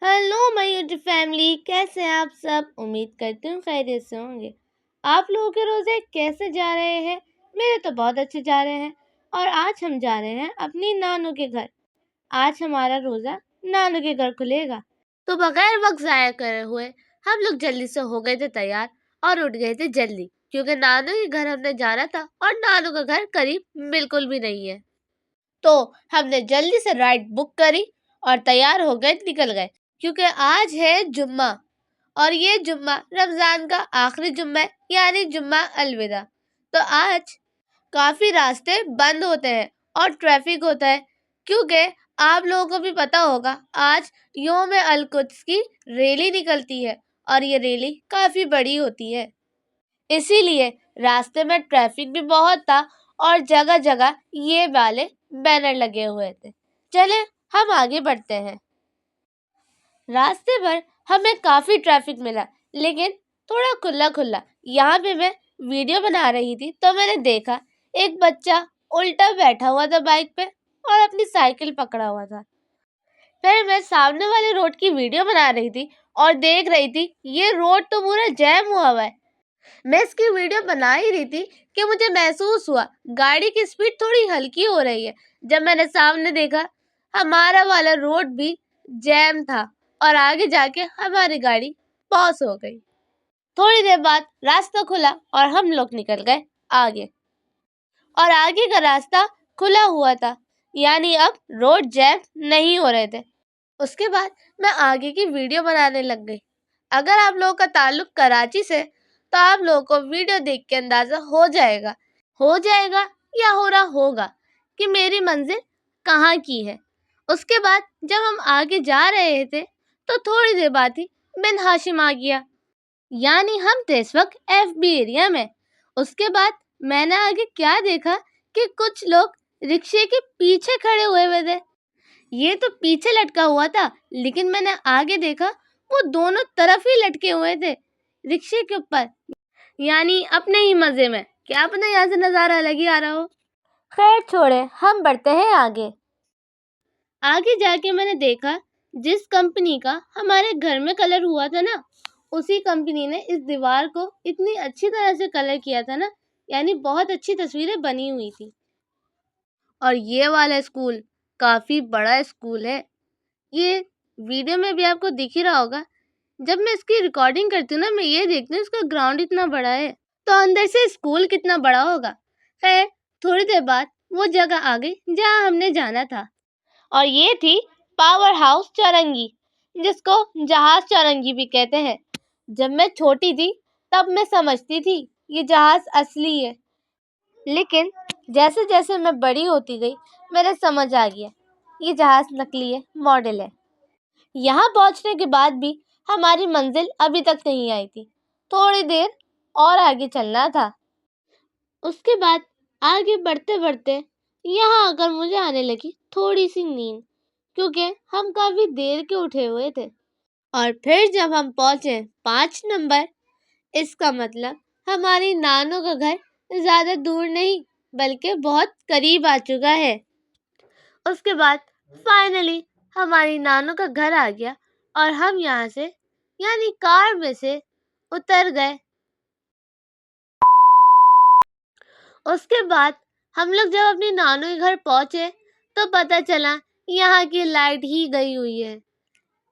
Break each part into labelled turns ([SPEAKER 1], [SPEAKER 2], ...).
[SPEAKER 1] Hello my YouTube family, कैसे हैं आप सब। उम्मीद करती हूँ खैरियत से होंगे। आप लोगों के रोज़े कैसे जा रहे हैं। मेरे तो बहुत अच्छे जा रहे हैं। और आज हम जा रहे हैं अपनी नानू के घर। आज हमारा रोज़ा नानू के घर खुलेगा। तो बगैर वक्त ज़ाया करे हुए हम लोग जल्दी से हो गए थे तैयार और उठ गए थे जल्दी, क्योंकि नानू के घर हमने जाना था और नानू का घर करीब बिल्कुल भी नहीं है। तो हमने जल्दी से राइड बुक करी और तैयार हो गए, निकल गए, क्योंकि आज है जुम्मा और ये जुम्मा रमज़ान का आखिरी जुम्मा है, यानी जुम्मा अलविदा। तो आज काफ़ी रास्ते बंद होते हैं और ट्रैफिक होता है, क्योंकि आप लोगों को भी पता होगा आज यौम अल कुद्स की रैली निकलती है और ये रैली काफ़ी बड़ी होती है। इसीलिए रास्ते में ट्रैफिक भी बहुत था और जगह जगह ये वाले बैनर लगे हुए थे। चले हम आगे बढ़ते हैं। रास्ते भर हमें काफ़ी ट्रैफिक मिला, लेकिन थोड़ा खुला खुला। यहाँ पे मैं वीडियो बना रही थी तो मैंने देखा एक बच्चा उल्टा बैठा हुआ था बाइक पे और अपनी साइकिल पकड़ा हुआ था। फिर मैं सामने वाले रोड की वीडियो बना रही थी और देख रही थी ये रोड तो पूरा जैम हुआ है। मैं इसकी वीडियो बना ही रही थी कि मुझे महसूस हुआ गाड़ी की स्पीड थोड़ी हल्की हो रही है। जब मैंने सामने देखा हमारा वाला रोड भी जैम था और आगे जाके हमारी गाड़ी पॉज हो गई। थोड़ी देर बाद रास्ता खुला और हम लोग निकल गए आगे, और आगे का रास्ता खुला हुआ था, यानी अब रोड जैम नहीं हो रहे थे। उसके बाद मैं आगे की वीडियो बनाने लग गई। अगर आप लोगों का ताल्लुक कराची से तो आप लोगों को वीडियो देख के अंदाजा हो जाएगा या हो रहा होगा कि मेरी मंजिल कहाँ की है। उसके बाद जब हम आगे जा रहे थे तो थोड़ी देर बाद ही बिन हाशिम आ गया, यानी हम थे इस वक्त FB एरिया में। उसके बाद मैंने आगे क्या देखा कि कुछ लोग रिक्शे के पीछे खड़े हुए थे। ये तो पीछे लटका हुआ था, लेकिन मैंने आगे देखा वो दोनों तरफ ही लटके हुए थे रिक्शे के ऊपर, यानी अपने ही मजे में। क्या पता यहाँ से नज़ारा अलग ही आ रहा हो। खैर छोड़े, हम बढ़ते हैं आगे। आगे जाके मैंने देखा जिस कंपनी का हमारे घर में कलर हुआ था ना, उसी कंपनी ने इस दीवार को इतनी अच्छी तरह से कलर किया था ना, यानी बहुत अच्छी तस्वीरें बनी हुई थी। और ये वाला स्कूल काफ़ी बड़ा स्कूल है। ये वीडियो में भी आपको दिख ही रहा होगा। जब मैं इसकी रिकॉर्डिंग करती हूँ ना, मैं ये देखती हूँ इसका ग्राउंड इतना बड़ा है तो अंदर से स्कूल कितना बड़ा होगा। खैर थोड़ी देर बाद वो जगह आ गई जहाँ हमने जाना था, और ये थी पावर हाउस चौरंगी, जिसको जहाज चौरंगी भी कहते हैं। जब मैं छोटी थी तब मैं समझती थी ये जहाज असली है, लेकिन जैसे जैसे मैं बड़ी होती गई मेरे समझ आ गया ये जहाज नकली है, मॉडल है। यहाँ पहुँचने के बाद भी हमारी मंजिल अभी तक नहीं आई थी, थोड़ी देर और आगे चलना था। उसके बाद आगे बढ़ते बढ़ते यहाँ आकर मुझे आने लगी थोड़ी सी नींद, क्योंकि हम काफ़ी देर के उठे हुए थे। और फिर जब हम पहुँचे 5 नंबर, इसका मतलब हमारी नानू का घर ज़्यादा दूर नहीं बल्कि बहुत करीब आ चुका है। उसके बाद फाइनली हमारी नानू का घर आ गया और हम यहाँ से यानी कार में से उतर गए। उसके बाद हम लोग जब अपनी नानू के घर पहुँचे तो पता चला यहाँ की लाइट ही गई हुई है।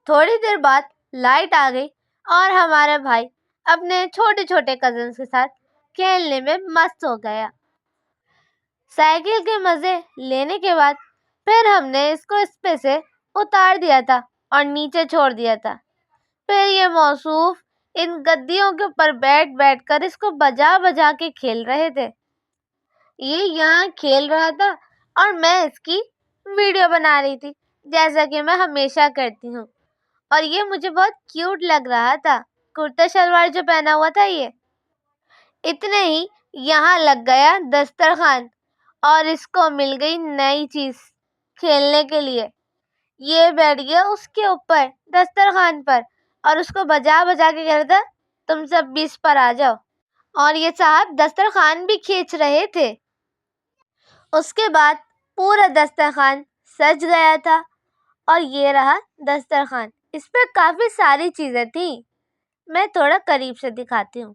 [SPEAKER 1] थोड़ी देर बाद लाइट आ गई और हमारा भाई अपने छोटे छोटे कजन्स के साथ खेलने में मस्त हो गया। साइकिल के मज़े लेने के बाद फिर हमने इसको इस पे से उतार दिया था और नीचे छोड़ दिया था। फिर ये मौसूफ इन गद्दियों के ऊपर बैठ बैठ कर इसको बजा बजा के खेल रहे थे। ये यहाँ खेल रहा था और मैं इसकी वीडियो बना रही थी, जैसा कि मैं हमेशा करती हूँ। और ये मुझे बहुत क्यूट लग रहा था, कुर्ता शलवार जो पहना हुआ था ये। इतने ही यहाँ लग गया दस्तरखान और इसको मिल गई नई चीज़ खेलने के लिए। ये बैठ गया उसके ऊपर दस्तरखान पर और उसको बजा बजा के कह रहा था तुम सब 20 पर आ जाओ, और ये साहब दस्तरखान भी खींच रहे थे। उसके बाद पूरा दस्तरखान सज गया था और ये रहा दस्तरखान। اس پہ کافی ساری چیزیں تھیں، میں تھوڑا قریب سے دکھاتی ہوں۔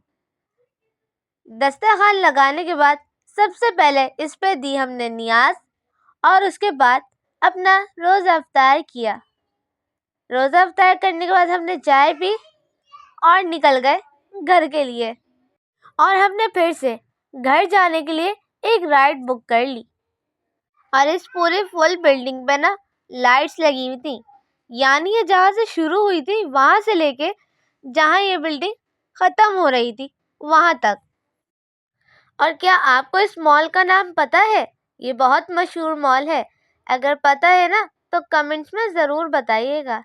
[SPEAKER 1] دسترخوان لگانے کے بعد سب سے پہلے اس پہ دی ہم نے نیاز، اور اس کے بعد اپنا روزہ افطار کیا۔ روزہ افطار کرنے کے بعد ہم نے چائے پی اور نکل گئے گھر کے لیے، اور ہم نے پھر سے گھر جانے کے لیے ایک رائڈ بک کر لی۔ اور اس پوری فل بلڈنگ پہ نا لائٹس لگی ہوئی تھیں، یعنی یہ جہاں سے شروع ہوئی تھی وہاں سے لے کے جہاں یہ بلڈنگ ختم ہو رہی تھی وہاں تک۔ اور کیا آپ کو اس مال کا نام پتہ ہے؟ یہ بہت مشہور مال ہے، اگر پتہ ہے نا تو کمنٹس میں ضرور بتائیے گا۔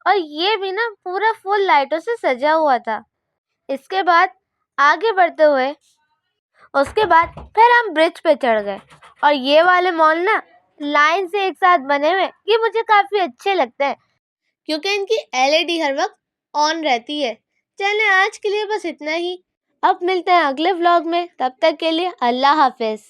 [SPEAKER 1] اور یہ بھی نا پورا فل لائٹوں سے سجا ہوا تھا۔ اس کے بعد آگے بڑھتے ہوئے پھر ہم برج پہ چڑھ گئے، اور یہ والے مال نا لائن سے ایک ساتھ بنے ہوئے، یہ مجھے کافی اچھے لگتے ہیں کیونکہ ان کی LED ہر وقت آن رہتی ہے۔ چلیں آج کے لیے بس اتنا ہی، اب ملتے ہیں اگلے ولاگ میں، تب تک کے لیے اللہ حافظ۔